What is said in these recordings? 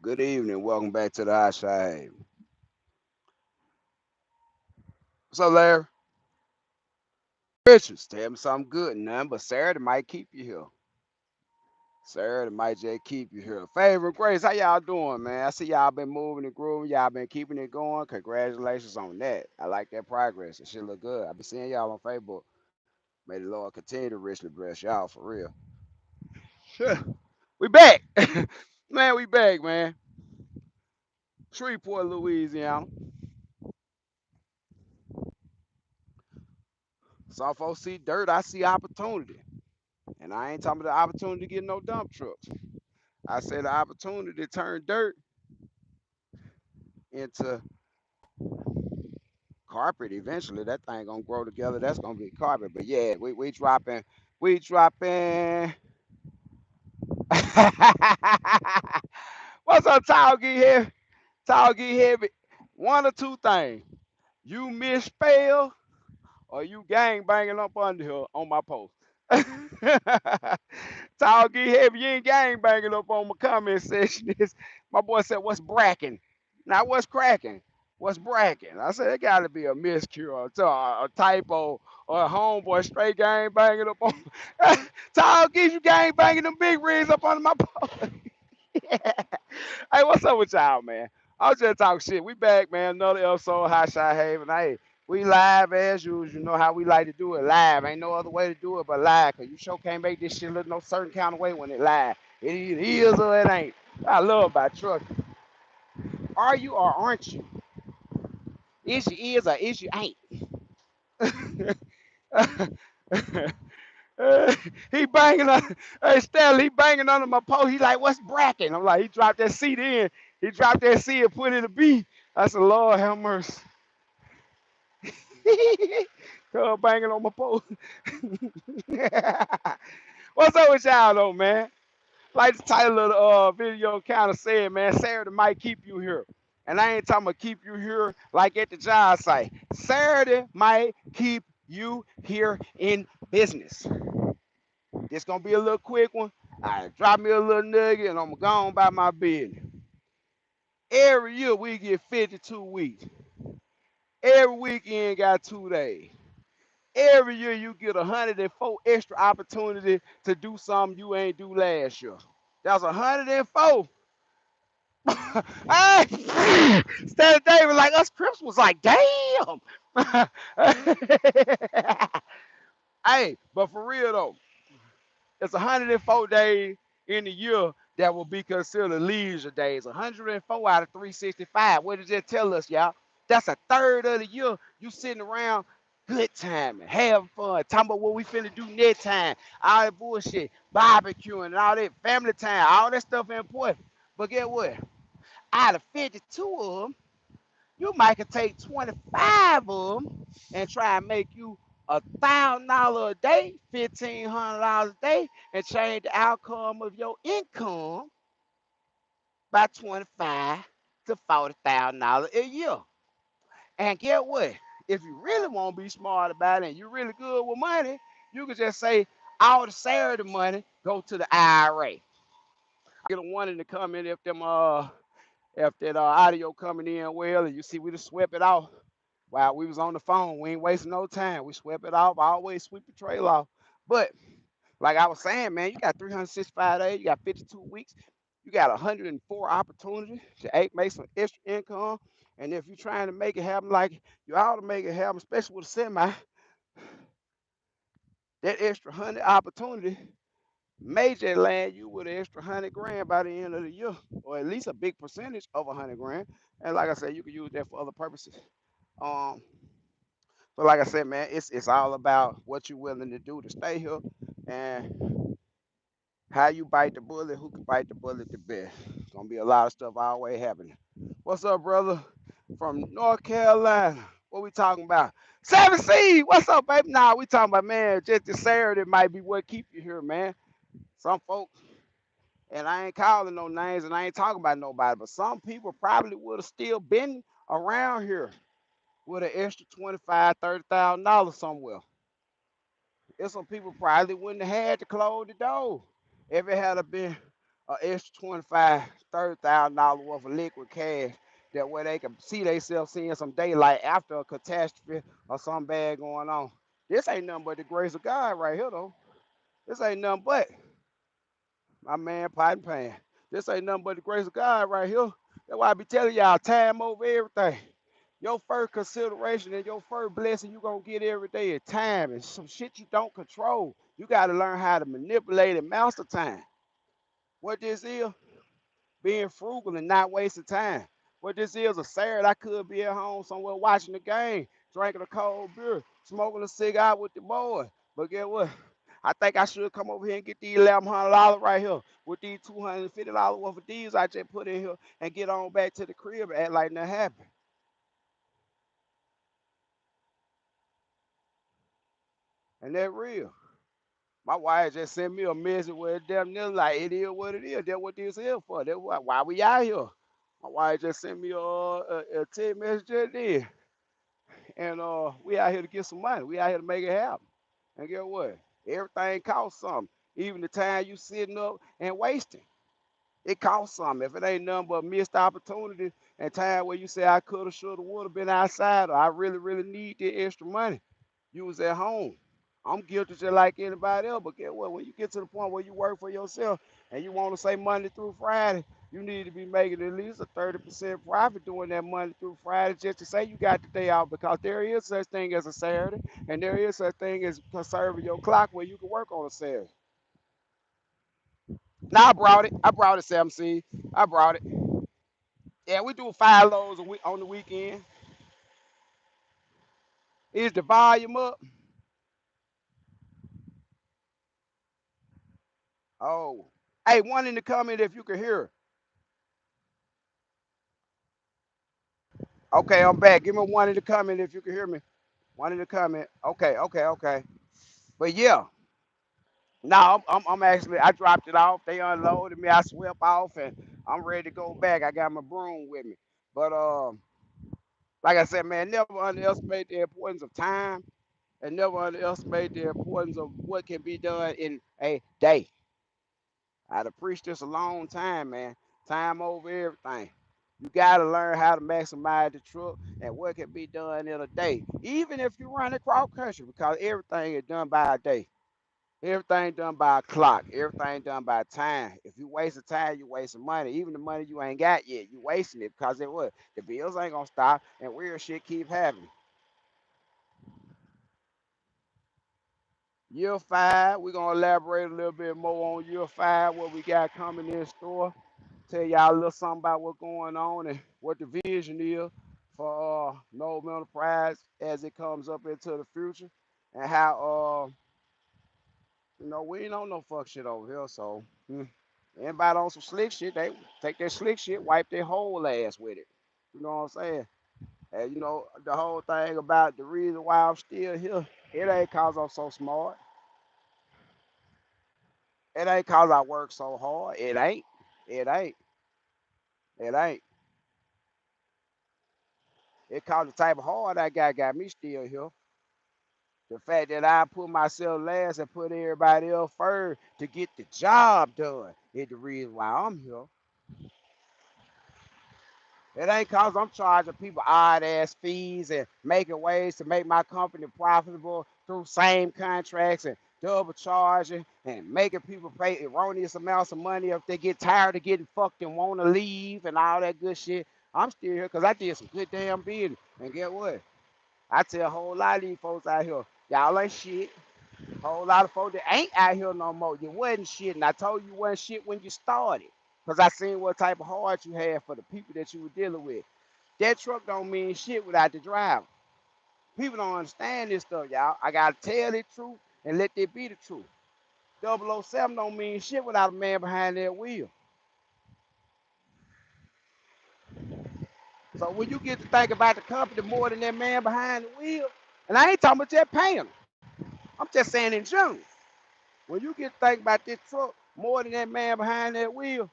Good evening. Welcome back to the Hot Shot. What's up, Larry? Richards, tell me something good. None but Saturday might keep you here. Saturday might just keep you here. Favorite Grace, how y'all doing, man? I see y'all been moving and grooving. Y'all been keeping it going. Congratulations on that. I like that progress. It should look good. I be seeing y'all on Facebook. May the Lord continue to richly bless y'all for real. Sure. We back. Man, we back, man. Shreveport, Louisiana. Some folks see dirt, I see opportunity. And I ain't talking about the opportunity to get no dump trucks. I said the opportunity to turn dirt into carpet eventually. That thing gonna grow together. That's gonna be carpet. But yeah, we dropping. What's up, Tall Get Heavy? Tall Get Heavy. One or two things. You misspell or you gang banging up under here on my post. Tall Get Heavy, you ain't gang banging up on my comment section. My boy said, what's bracking? Now, what's cracking? What's bracking? I said, it got to be a miscue or a typo or a homeboy straight gang banging up on. Tall Get you gang banging them big rigs up under my post. Hey, what's up with y'all, man? I was just talking shit. We back, man. Another episode of Hot Shot Haven. Hey, we live as usual. You know how we like to do it live. Ain't no other way to do it but live. Cause you sure can't make this shit look no certain kind of way when it live. It either is or it ain't. I love about trucking. Are you or aren't you? Is you is or is you ain't? He banging on, hey Stanley, he banging under my pole. He like, what's bracking? I'm like, he dropped that seat in. He dropped that seat and put it in a B. I said, Lord have mercy. Banging on my pole. What's up with y'all though, man? Like the title of the video kind of said, man, Saturday might keep you here. And I ain't talking about keep you here like at the job site. Saturday might keep you here in business. It's gonna be a little quick one. I drop me a little nugget and I'm gone by my business. Every year we get 52 weeks. Every weekend got 2 days. Every year you get 104 extra opportunity to do something you ain't do last year. That's 104. Hey, Stanley Davis like us Crips was like, damn. Hey, but for real though, it's 104 days in the year that will be considered leisure days. 104 out of 365. What does that tell us, y'all? That's a third of the year you sitting around good time and having fun, talking about what we finna do next time, all that bullshit, barbecuing and all that family time, all that stuff important. But get what? Out of 52 of them, you might could take 25 of them and try and make you $1,000 a day, $1,500 a day, and change the outcome of your income by 25 to $40,000 a year. And get what? If you really want to be smart about it and you're really good with money, you can just say all the Saturday money go to the IRA. Get a one in the comment if that audio coming in well, and you see we just swept it off while we was on the phone. We ain't wasting no time. We swept it off. I always sweep the trail off. But like I was saying, man, you got 365 days. You got 52 weeks. You got 104 opportunities to make some extra income. And if you're trying to make it happen, like you ought to make it happen, especially with a semi, that extra 100 opportunity may just land you with an extra 100 grand by the end of the year, or at least a big percentage of 100 grand. And like I said, you can use that for other purposes. Um, so like I said, man, it's all about what you're willing to do to stay here and how you bite the bullet, who can bite the bullet the best. It's gonna be a lot of stuff always happening. What's up, brother? From North Carolina. What we talking about? Seven C. What's up, baby? Nah, we talking about, man, just the Saturday might be what keep you here, man. Some folks, and I ain't calling no names and I ain't talking about nobody, but some people probably would have still been around here with an extra 25, $30,000 somewhere. There's some people probably wouldn't have had to close the door if it had been an extra 25, $30,000 worth of liquid cash that way they can see themselves seeing some daylight after a catastrophe or something bad going on. This ain't nothing but the grace of God right here, though. This ain't nothing but my man Pot Pan. This ain't nothing but the grace of God right here. That's why I be telling y'all time over everything. Your first consideration and your first blessing you gonna get every day is time and some shit you don't control. You gotta learn how to manipulate and master time. What this is, being frugal and not wasting time. What this is, a Saturday I could be at home somewhere watching the game, drinking a cold beer, smoking a cigar with the boys. But guess what? I think I should come over here and get these $1,100 right here with these $250 worth of deals I just put in here and get on back to the crib and act like nothing happened. And that real. My wife just sent me a message where damn near like it is what it is. That's what this is for. That's why we out here. My wife just sent me a text message just then. And we out here to get some money. We out here to make it happen. And guess what? Everything costs something. Even the time you sitting up and wasting. It costs something. If it ain't nothing but missed opportunity and time where you say I coulda, shoulda, woulda been outside or I really, really need the extra money, you was at home. I'm guilty just like anybody else, but guess what? When you get to the point where you work for yourself and you want to say Monday through Friday, you need to be making at least a 30% profit doing that Monday through Friday just to say you got the day off because there is such thing as a Saturday and there is such thing as conserving your clock where you can work on a Saturday. Now I brought it. I brought it, Sam C. I brought it. Yeah, we do 5 loads a week on the weekend. Is the volume up? Oh. Hey, one in the comment if you can hear. Okay, I'm back. Give me one in the comment if you can hear me. One in the comment. Okay, okay, okay. But yeah, now I'm actually, I dropped it off. They unloaded me. I swept off and I'm ready to go back. I got my broom with me. But like I said, man, never underestimate the importance of time and never underestimate the importance of what can be done in a day. I'd have preached this a long time, man. Time over everything. You got to learn how to maximize the truck and what can be done in a day, even if you run across country, because everything is done by a day. Everything done by a clock. Everything done by time. If you wasting time, you wasting money. Even the money you ain't got yet, you wasting it because it what? The bills ain't gonna stop and weird shit keep happening. Year five, we're gonna elaborate a little bit more on year five, what we got coming in store. Tell y'all a little something about what's going on and what the vision is for No Mental Prize as it comes up into the future, and how we ain't on no fuck shit over here. So anybody on some slick shit, they take that slick shit, wipe their whole ass with it. You know what I'm saying? And the whole thing about the reason why I'm still here, it ain't cause I'm so smart. It ain't cause I work so hard. It ain't. It ain't. It ain't. It cause the type of hard I got me still here. The fact that I put myself last and put everybody else first to get the job done is the reason why I'm here. It ain't cause I'm charging people odd ass fees and making ways to make my company profitable through same contracts and double charging and making people pay erroneous amounts of money if they get tired of getting fucked and want to leave and all that good shit. I'm still here because I did some good damn business. And get what? I tell a whole lot of these folks out here, y'all ain't shit. Whole lot of folks that ain't out here no more. You wasn't shit, and I told you wasn't shit when you started. Cause I seen what type of heart you had for the people that you were dealing with. That truck don't mean shit without the driver. People don't understand this stuff, y'all. I gotta tell the truth and let it be the truth. 007 don't mean shit without a man behind that wheel. So when you get to think about the company more than that man behind the wheel, and I ain't talking about just paying them. I'm just saying in general. When you get to think about this truck more than that man behind that wheel,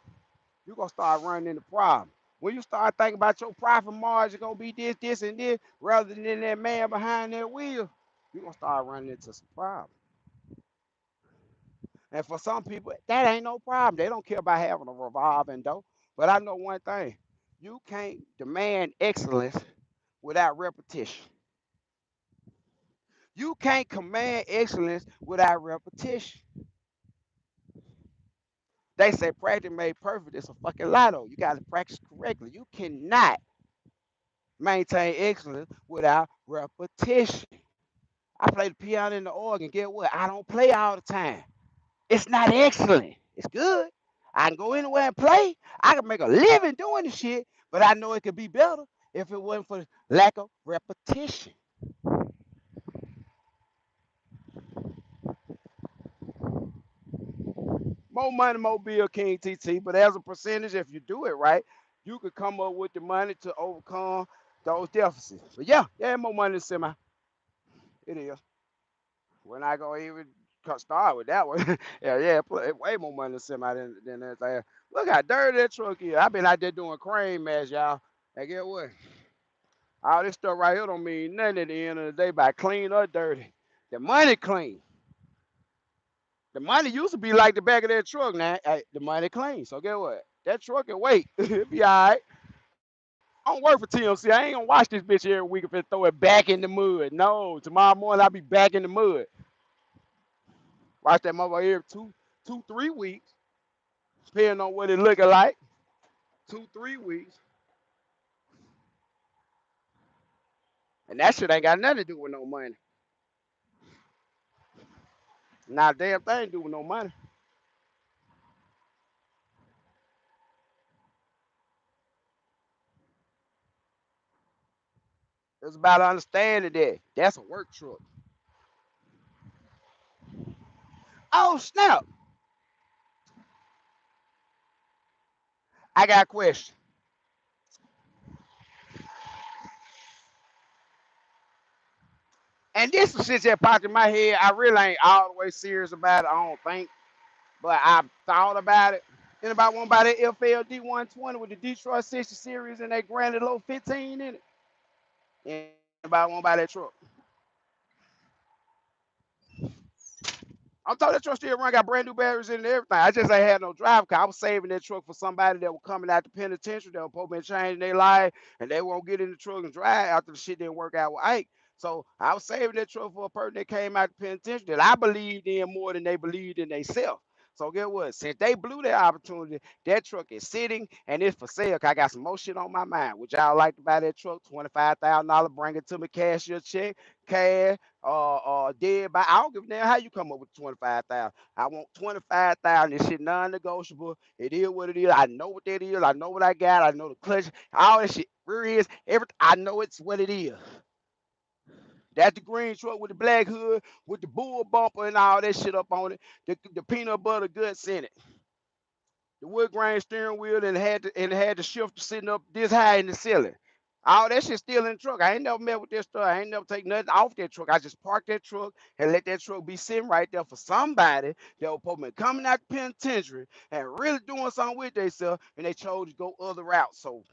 you're gonna start running into problems. When you start thinking about your profit margin gonna be this, this, and this, rather than that man behind that wheel, you're gonna start running into some problems. And for some people, that ain't no problem. They don't care about having a revolving door. But I know one thing: you can't demand excellence without repetition. You can't command excellence without repetition. They say practice made perfect. It's a fucking lie though. You got to practice correctly. You cannot maintain excellence without repetition. I play the piano and the organ. Get what? I don't play all the time. It's not excellent. It's good. I can go anywhere and play. I can make a living doing this shit, but I know it could be better if it wasn't for lack of repetition. More money, more bill, King TT. But as a percentage, if you do it right, you could come up with the money to overcome those deficits. But yeah, more money than semi. It is. We're not gonna even start with that one. yeah, way more money than semi than that. Look how dirty that truck is. I've been out there doing crane match, y'all. And get what? All this stuff right here don't mean nothing at the end of the day by clean or dirty. The money clean. The money used to be like the back of that truck now. The money clean. So get what? That truck can wait. It'll be all right. I don't work for TMC. I ain't gonna watch this bitch every week if it throw it back in the mud. No, tomorrow morning I'll be back in the mud. Watch that motherfucker every 3 weeks, depending on what it looking like. 2, 3 weeks. And that shit ain't got nothing to do with no money. Not a damn thing to do with no money. It's about understanding that. That's a work truck. Oh, snap. I got a question. And this is shit that popped in my head. I really ain't all the way serious about it, I don't think. But I've thought about it. Anybody want to buy that FLD 120 with the Detroit 60 series and that Granite Low 15 in it? Anybody want to buy that truck? I'm talking that truck still run, got brand new batteries in it and everything. I just ain't had no drive car. I was saving that truck for somebody that was coming out the penitentiary. They were supposed to be changing their life, and they won't get in the truck and drive after the shit didn't work out with Ike. So I was saving that truck for a person that came out the penitentiary that I believed in more than they believed in themselves. So get what? Since they blew their opportunity, that truck is sitting and it's for sale. 'Cause I got some more shit on my mind. Would y'all like to buy that truck? $25,000, bring it to me, cash your check, cash, dead by. I don't give a damn how you come up with 25,000. I want 25,000. This shit non-negotiable. It is what it is. I know what that is. I know what I got. I know the clutch. All that shit. Where it is. Everything. I know it's what it is. That's the green truck with the black hood, with the bull bumper and all that shit up on it. The peanut butter guts in it. The wood grain steering wheel and had the shifter sitting up this high in the ceiling. All that shit still in the truck. I ain't never met with this stuff. I ain't never take nothing off that truck. I just parked that truck and let that truck be sitting right there for somebody that was supposed to be coming out the penitentiary and really doing something with themselves, and they chose to go other routes. So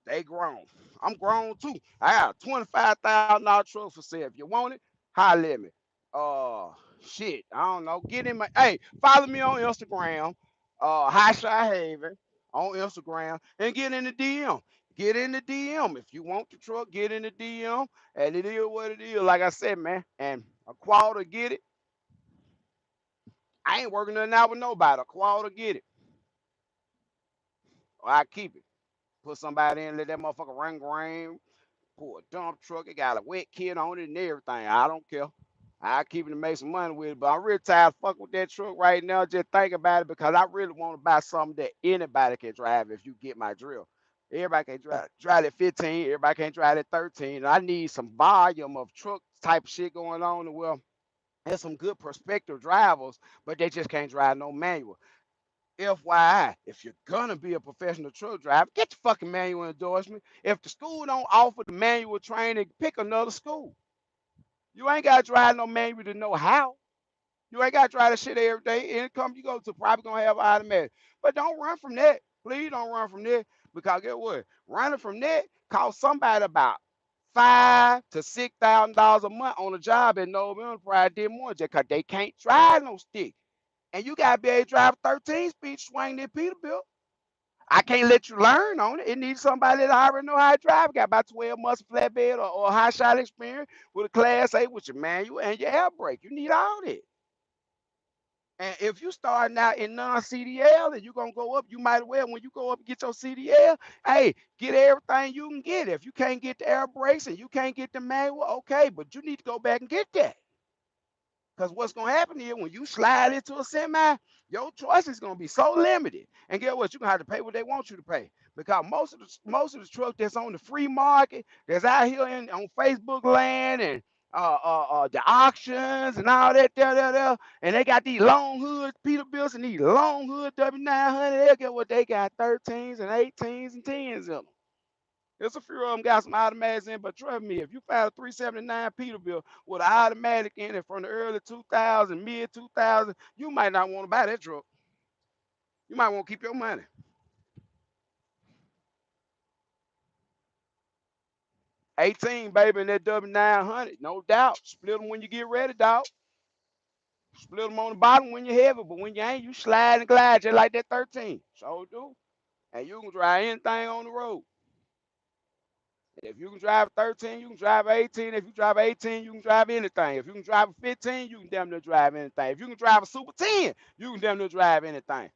they grown. I'm grown too. I got a $25,000 truck for sale. If you want it, holler at me. Uh, shit. I don't know. Get in my. Hey, follow me on Instagram. High Shy Haven on Instagram and get in the DM. Get in the DM. If you want the truck, get in the DM. And it is what it is. Like I said, man. And a quarter get it. I ain't working nothing out with nobody. A quarter get it. Or I keep it. Put somebody in, let that motherfucker run grain. Pull a dump truck. It got a wet kit on it and everything. I don't care. I keep it to make some money with it, but I'm real tired of fucking with that truck right now. Just think about it because I really want to buy something that anybody can drive if you get my drill. Everybody can drive at 15. Everybody can drive at 13. I need some volume of truck type shit going on. Well, there's some good prospective drivers, but they just can't drive no manual. FYI, if you're gonna be a professional truck driver, get the fucking manual endorsement. If the school don't offer the manual training, pick another school. You ain't gotta drive no manual to know how. You ain't gotta drive that shit every day. Income you go to probably gonna have automatic. But don't run from that. Please don't run from that. Because get what? Running from that costs somebody about $5,000 to $6,000 a month on a job at Noble Enterprise did more just because they can't drive no stick. And you gotta be able to drive a 13-speed swing that Peterbilt. I can't let you learn on it. It needs somebody that already know how to drive. Got about 12 months of flatbed or high shot experience with a class A with your manual and your air brake. You need all that. And if you starting out in non-CDL and you're gonna go up, you might as well when you go up and get your CDL, hey, get everything you can get. If you can't get the air brakes and you can't get the manual, okay, but you need to go back and get that. Because what's gonna happen here when you slide into a semi, your choice is gonna be so limited. And get what? You're gonna have to pay what they want you to pay. Because most of the trucks that's on the free market, that's out here on Facebook land and the auctions and all that there, and they got these long hood Peterbilts and these long hood W900. They get what they got 13s and 18s and 10s in them. There's a few of them got some automatics in, but trust me, if you find a 379 Peterbilt with an automatic in it from the early 2000s, mid 2000s, you might not want to buy that truck. You might want to keep your money. 18, baby, in that W900, no doubt. Split them when you get ready, dog. Split them on the bottom when you're heavy, but when you ain't, you slide and glide just like that 13. So do. And you can drive anything on the road. If you can drive 13, you can drive 18. If you drive 18, you can drive anything. If you can drive a 15, you can damn near drive anything. If you can drive a Super 10, you can damn near drive anything.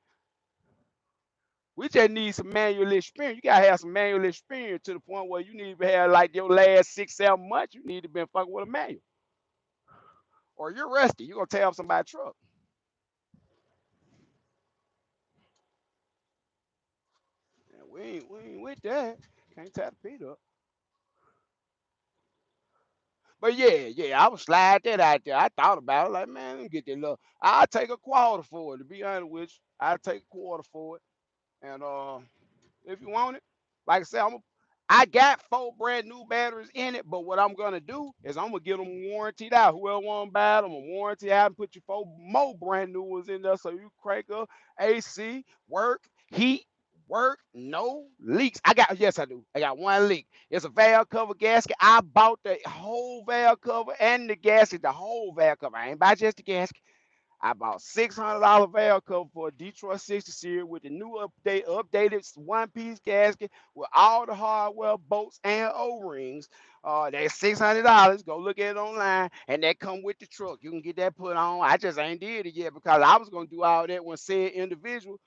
We just need some manual experience. You gotta have some manual experience to the point where you need to have like your last 6, 7 months, you need to be fucking with a manual. Or you're rusty. You're gonna tear up somebody's truck. Yeah, we ain't with that. Can't tap the feet up. But yeah, I would slide that out there. I thought about it, like, man, let me get that little. I'll take a quarter for it, to be honest with you. I'll take a quarter for it. And if you want it, like I said, I got 4 brand new batteries in it, but what I'm gonna do is I'm gonna get them warranted out. Whoever want to buy them, I'm gonna warranty out and put you 4 more brand new ones in there so you crank up AC, work, heat, work, no leaks. Yes, I do. I got 1 leak. It's a valve cover gasket. I bought the whole valve cover and the gasket, the whole valve cover. I ain't buy just the gasket. I bought $600 valve cover for a Detroit 60 series with the new updated 1-piece gasket with all the hardware, bolts, and O-rings. That's $600. Go look at it online, and that come with the truck. You can get that put on. I just ain't did it yet because I was gonna do all that when said individual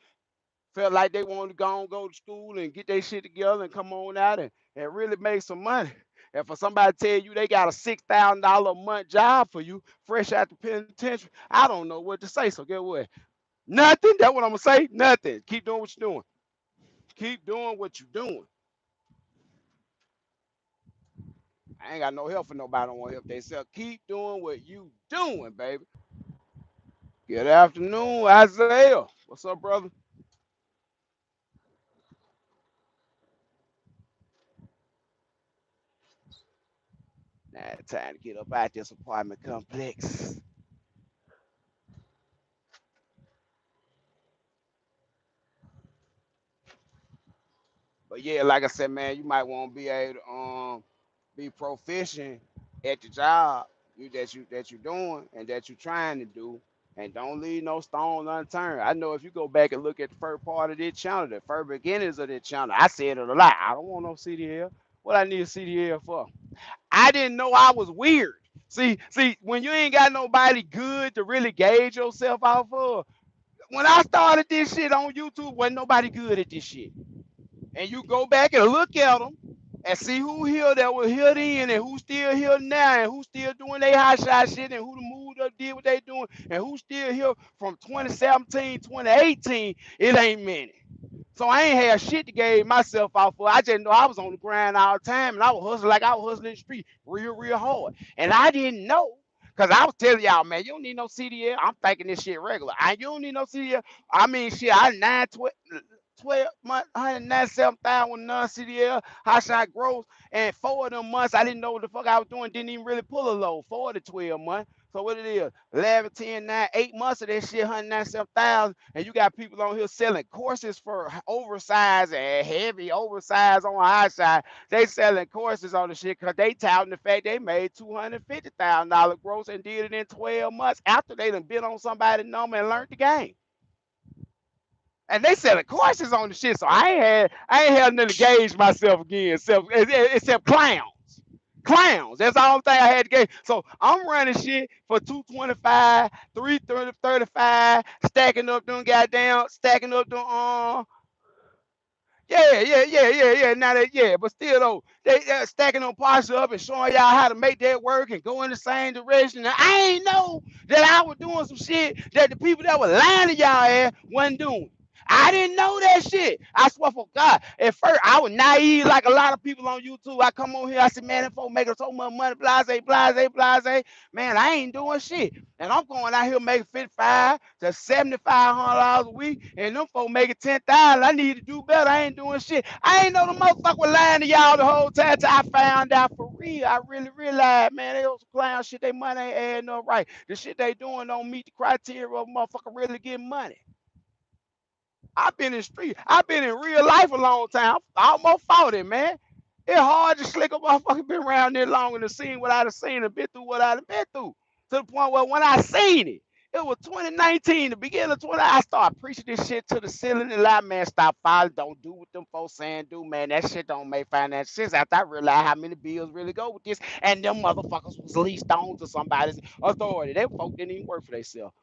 felt like they wanted to go to school and get their shit together and come on out and really make some money. And for somebody to tell you they got a $6,000 a month job for you, fresh out the penitentiary, I don't know what to say. So get what? Nothing. That's what I'm gonna say. Nothing. Keep doing what you're doing. Keep doing what you're doing. I ain't got no help for nobody. Don't want to help themselves. Keep doing what you doing, baby. Good afternoon, Isaiah. What's up, brother? Now it's time to get up out this apartment complex. But yeah, like I said, man, you might want to be able to be proficient at the job that you're doing and that you're trying to do, and don't leave no stone unturned. I know if you go back and look at the first part of this channel, the first beginnings of this channel, I said it a lot. I don't want no CDL. What I need a CDL for? I didn't know I was weird. See, when you ain't got nobody good to really gauge yourself off of. When I started this shit on YouTube, wasn't nobody good at this shit. And you go back and look at them and see who here that was here then and who still here now and who still doing their hot shot shit and who the moved up did what they doing and who still here from 2017, 2018, it ain't many. So I ain't had shit to gauge myself off for. I just know I was on the grind all the time and I was hustling like I was hustling in the street real hard. And I didn't know. Cause I was telling y'all, man, you don't need no CDL. I'm thinking this shit regular. You don't need no CDL. I mean, shit, I 912. 12 months, 197,000 with non-CDL, high shot growth, and 4 of them months I didn't know what the fuck I was doing, didn't even really pull a load. 4 of the 12 months. So what it is, 11, 10, 9, 8 months of that shit, 197,000, and you got people on here selling courses for oversized and heavy oversized on the high side. They selling courses on the shit because they touting the fact they made $250,000 gross and did it in 12 months after they done been on somebody's number and learned the game. And they selling courses on the shit, so I ain't had nothing to gauge myself again, except clowns. Clowns. That's the only thing I had to gauge. So I'm running shit for 225, 330, 35, stacking up them goddamn, stacking up them yeah. Now that but still though, they stacking them parts up and showing y'all how to make that work and go in the same direction. Now, I ain't know that I was doing some shit that the people that were lying to y'all ass wasn't doing. I didn't know that shit. I swear for God. At first, I was naive like a lot of people on YouTube. I come on here, I said, man, them folks making so much money, blase. Man, I ain't doing shit. And I'm going out here making 55 to $7,500 a week, and them folks making 10,000. I need to do better. I ain't doing shit. I ain't know the motherfucker was lying to y'all the whole time till I found out for real. I really realized, man, they was some clown shit. They money ain't adding up right. The shit they doing don't meet the criteria of motherfucker really getting money. I've been in the street. I've been in real life a long time. I'm almost 40, man. It's hard to slick a motherfucker been around there long and seen what I've seen and been through what I've been through. To the point where when I seen it, it was 2019, the beginning of 20. I started preaching this shit to the ceiling and like, man, stop following. Don't do what them folks saying do, man. That shit don't make financial sense. After I realized how many bills really go with this, and them motherfuckers was leased on to somebody's authority. Them folks didn't even work for themselves.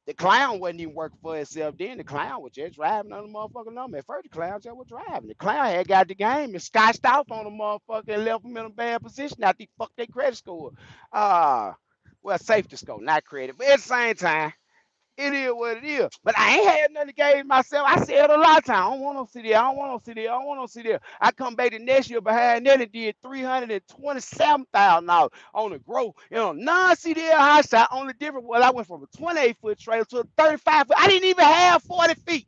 The clown wasn't even working for himself then. The clown was just driving on the motherfucking number. At first, the clown just was driving. The clown had got the game and scotched off on the motherfucker and left them in a bad position after he fucked their credit score. Uh, well, safety score, not credit. But at the same time, it is what it is. But I ain't had nothing to gauge myself. I said a lot of times, I don't want no CD. I don't want no CD. I don't want no CD. I come back the next year behind that and did $327,000 on the growth. You know, non-CDL high shot. Only difference was I went from a 28-foot trailer to a 35-foot. I didn't even have 40 feet.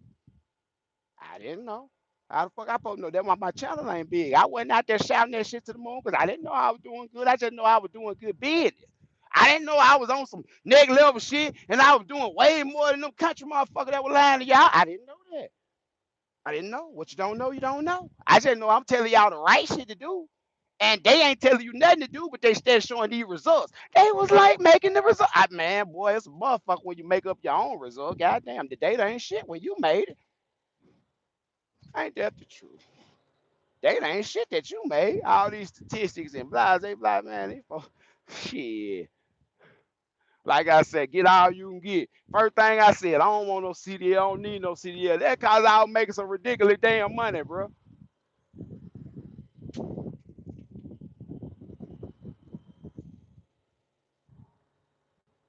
I didn't know. How the fuck I supposed to know? That's why my channel ain't big. I wasn't out there shouting that shit to the moon because I didn't know I was doing good. I just know I was doing good business. I didn't know I was on some next level shit and I was doing way more than them country motherfuckers that were lying to y'all. I didn't know that. I didn't know. What you don't know, you don't know. I just know I'm telling y'all the right shit to do. And they ain't telling you nothing to do, but they still showing these results. They was like making the result. Man, boy, it's a motherfucker when you make up your own result. Goddamn, the data ain't shit when you made it. Ain't that the truth? Data ain't shit that you made. All these statistics and blah, blah, man. These folks, shit. Like I said, get all you can get. First thing I said, I don't want no CDL. I don't need no CDL. That cause I was making some ridiculous damn money, bro.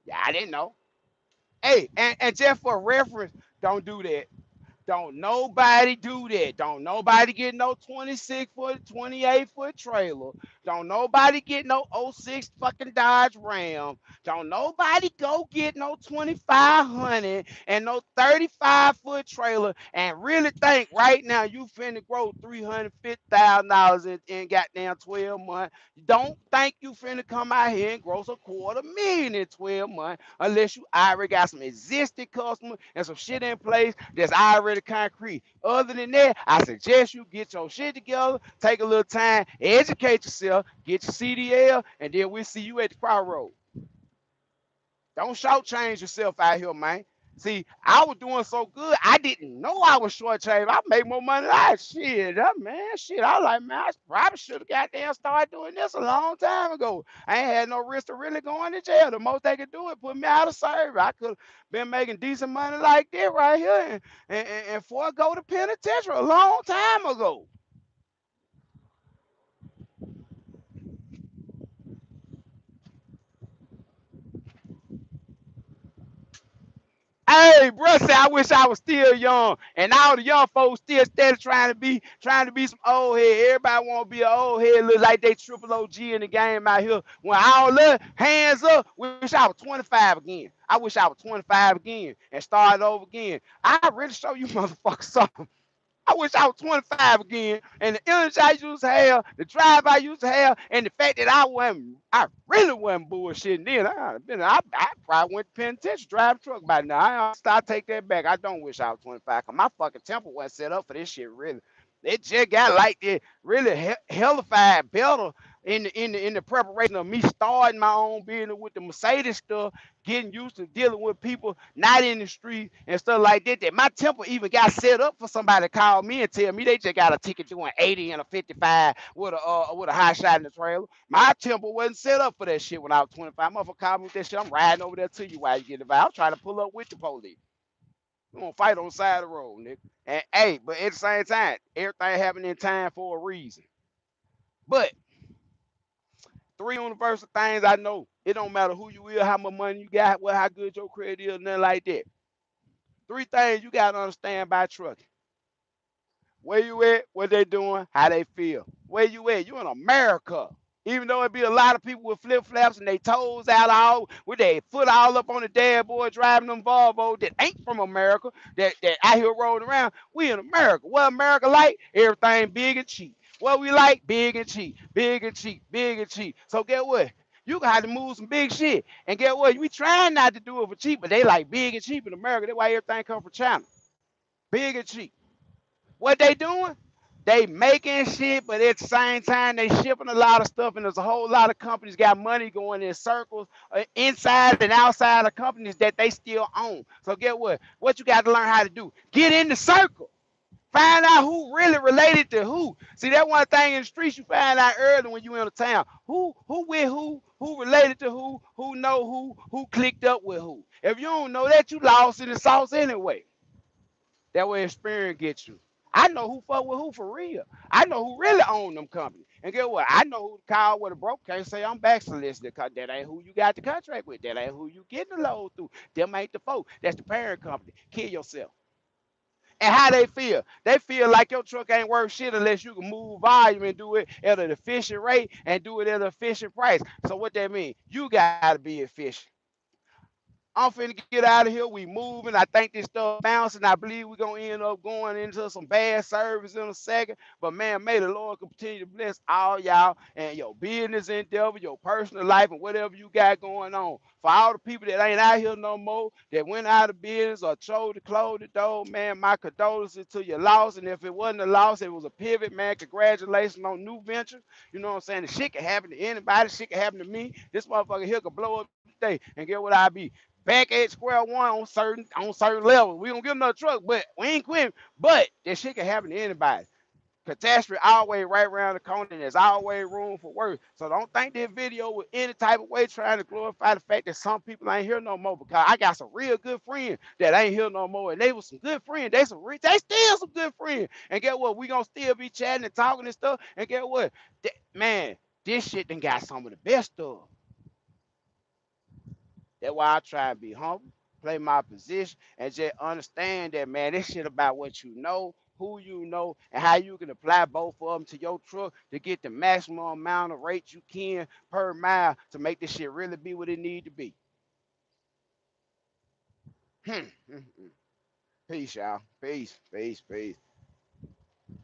Yeah, I didn't know. Hey, and just for reference, don't do that. Don't nobody do that. Don't nobody get no 26-foot, 28-foot trailer. Don't nobody get no '06 fucking Dodge Ram. Don't nobody go get no 2500 and no 35-foot trailer and really think right now you finna grow $350,000 in goddamn 12 months. Don't think you finna come out here and gross $250,000 in 12 months unless you already got some existing customers and some shit in place that's already concrete. Other than that, I suggest you get your shit together, take a little time, educate yourself, get your CDL, and then we'll see you at the crossroad. Don't shortchange yourself out here, man. See, I was doing so good, I didn't know I was shortchanged. I make more money than I shit. Man, shit. I was like, man, I probably should have goddamn started doing this a long time ago. I ain't had no risk of really going to jail. The most they could do is put me out of service. I could have been making decent money like this right here and forego the penitentiary a long time ago. Hey, bro, say I wish I was still young, and all the young folks still steady trying to be some old head. Everybody want to be an old head, look like they triple OG in the game out here. When all look hands up, wish I was 25 again. I wish I was 25 again and started over again. I really show you motherfuckers something. I wish I was 25 again, and the energy I used to have, the drive I used to have, and the fact that I really wasn't bullshitting then. I probably went to penitentiary, drive a truck by now. I take that back. I don't wish I was 25, cause my fucking temper wasn't set up for this shit. Really, it just got like it really hellified better in the preparation of me starting my own business with the Mercedes stuff, getting used to dealing with people not in the street and stuff like that. That my temper even got set up for somebody to call me and tell me they just got a ticket doing 80 and a 55 with a high shot in the trailer. My temper wasn't set up for that shit when I was 25. Motherfucker called me with that shit. I'm riding over there to you while you get the vibe. I'm trying to pull up with the police. We gonna fight on the side of the road, nigga. And hey, but at the same time, everything happened in time for a reason. But three universal things I know. It don't matter who you is, how much money you got, what how good your credit is, nothing like that. Three things you gotta understand about trucking. Where you at, what they doing, how they feel. Where you at? You in America. Even though it be a lot of people with flip flops and they toes out all with their foot all up on the dashboard driving them Volvo that ain't from America, that out here rolling around. We in America. What America like? Everything big and cheap. What we like? Big and cheap, big and cheap, big and cheap. So get what? You got to move some big shit. And get what? We trying not to do it for cheap, but they like big and cheap in America. That's why everything come from China. Big and cheap. What they doing? They making shit, but at the same time they shipping a lot of stuff, and there's a whole lot of companies got money going in circles inside and outside of companies that they still own. So get what? What you got to learn how to do? Get in the circle. Find out who really related to who. See, that one thing in the streets you find out early when you in a town. Who with who related to who know who clicked up with who. If you don't know that, you lost in the sauce anyway. That way experience gets you. I know who fuck with who for real. I know who really own them companies. And guess what? I know who to call with a broke can't say I'm back solicited because that ain't who you got the contract with. That ain't who you getting the load through. Them ain't the folk. That's the parent company. Kill yourself. And how they feel? They feel like your truck ain't worth shit unless you can move volume and do it at an efficient rate and do it at an efficient price. So what that mean? You gotta be efficient. I'm finna get out of here. We moving. I think this stuff bouncing. I believe we're gonna end up going into some bad service in a second. But man, may the Lord continue to bless all y'all and your business endeavor, your personal life, and whatever you got going on. For all the people that ain't out here no more, that went out of business or chose to close the door, man, my condolences to your loss. And if it wasn't a loss, it was a pivot, man. Congratulations on new ventures. You know what I'm saying? The shit can happen to anybody. Shit can happen to me. This motherfucker here could blow up today. And get what I be? Back at square one on certain levels. We gonna get another truck, but we ain't quitting. But that shit can happen to anybody. Catastrophe always right around the corner, and there's always room for work. So don't think this video with any type of way trying to glorify the fact that some people ain't here no more. Because I got some real good friends that ain't here no more, and they was some good friends. They still some good friends. And get what? We gonna still be chatting and talking and stuff. And get what? Man, this shit done got some of the best stuff. That's why I try and be humble, play my position, and just understand that, man, this shit about what you know, who you know, and how you can apply both of them to your truck to get the maximum amount of rate you can per mile to make this shit really be what it need to be. Hmm. Peace, y'all. Peace, peace, peace.